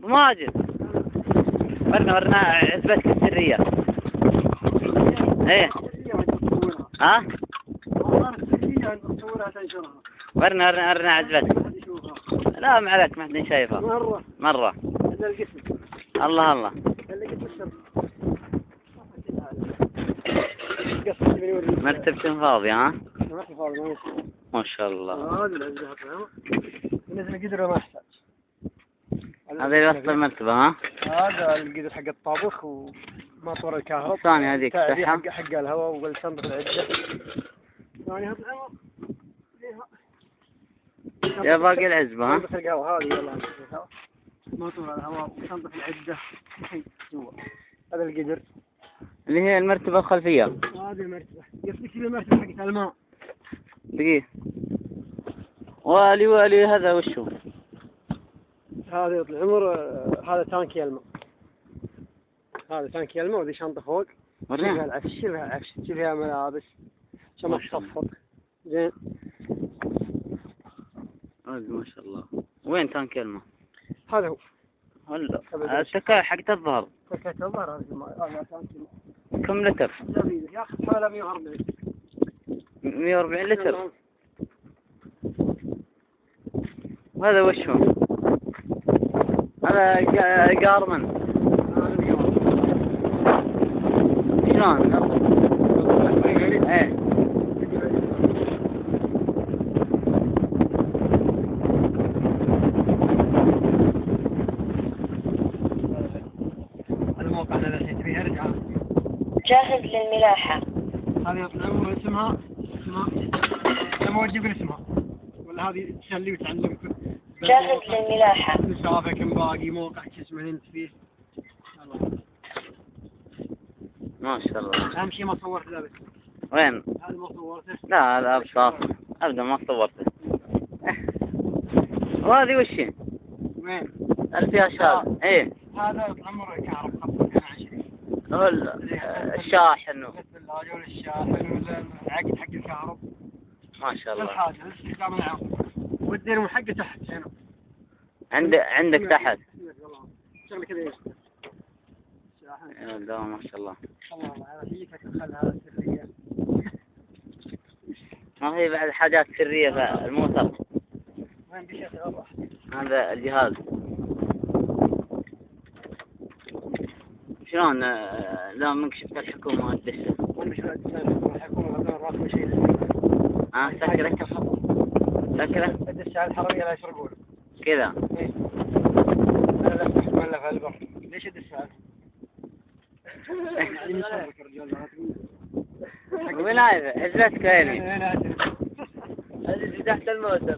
ماجد ورنا عزبتك السرية. ايه ها؟ ورنا عزبتك. لا ما عليك، ما حد شايفها مرة. الله الله. مرتبة فاضية ها؟ ما شاء الله. هذا يوصل المرتبة ها؟ هذا القدر حق الطابخ وماطور الكهرباء. الثانية هذيك صحة؟ حق الهواء والصندوق العدة. يعني هذا يا باقي العزبة ها؟ صندوق القهوة هذه يلا ماطور الهواء وصندوق العدة جوا. هذا القدر اللي هي المرتبة الخلفية. هذه المرتبة. يفتك لي المرتبة حقت الماء. دقيقة. والي هذا وشو؟ هذا يطلع العمر. هذا تانكي الماء. هذا تانكي الماء وذي شنطة فوق. ورينا. شيلها العفش، شيلها ملابس عشان ما تصفط. زين. ما شاء الله. وين تانكي الماء؟ هذا هو. هلا. السكاي حق الظهر. سكاي الظهر هذا تانكي الماء. كم لتر؟ ياخذ حوالي 140. 140 لتر. هذا وش هو؟ هذا قارمن. شلون؟ ايه. الموقع اللي الحين تبيها رجع. جاهز للملاحة. هذه يطلع عمر اسمها لما وجه يقول اسمها ولا هذه تسلي وتعلمك. جاهز للملاحة. مسافة كم باقي موقع اسمه انت فيه. ما شاء الله. اهم شيء ما صورت ذا بس. وين؟ هذا ما صورته. لا بصراحة ابدا ما صورته. وهذه وش هي؟ وين؟ اللي فيها شال. ايه. هذا عمره كهرب 25. هو الشاحن. الثلاجة والشاحن والعقد حق الكهرب. ما شاء الله. الحاجة استخدام العام. والدينمو حقه تحت هنا. عندك تحت. شغله كذا ايش؟ لا ما شاء الله. الله هذا فيك تخلها سرية. ما هي بعد حاجات سرية في الموتر. وين بيشة غلط؟ هذا الجهاز. شلون لا منك شفت الحكومة الدشة؟ وين مش بعد الحكومة هذول راسم شيء. سكرة. سكرة. الدشة على الحرمية لا يسرقون. كذا. ايه. أنا لا أفتح ولا في البر. ليش الدشة؟ وين هذا؟ عزبتك وين؟ هذه تحت الموتر.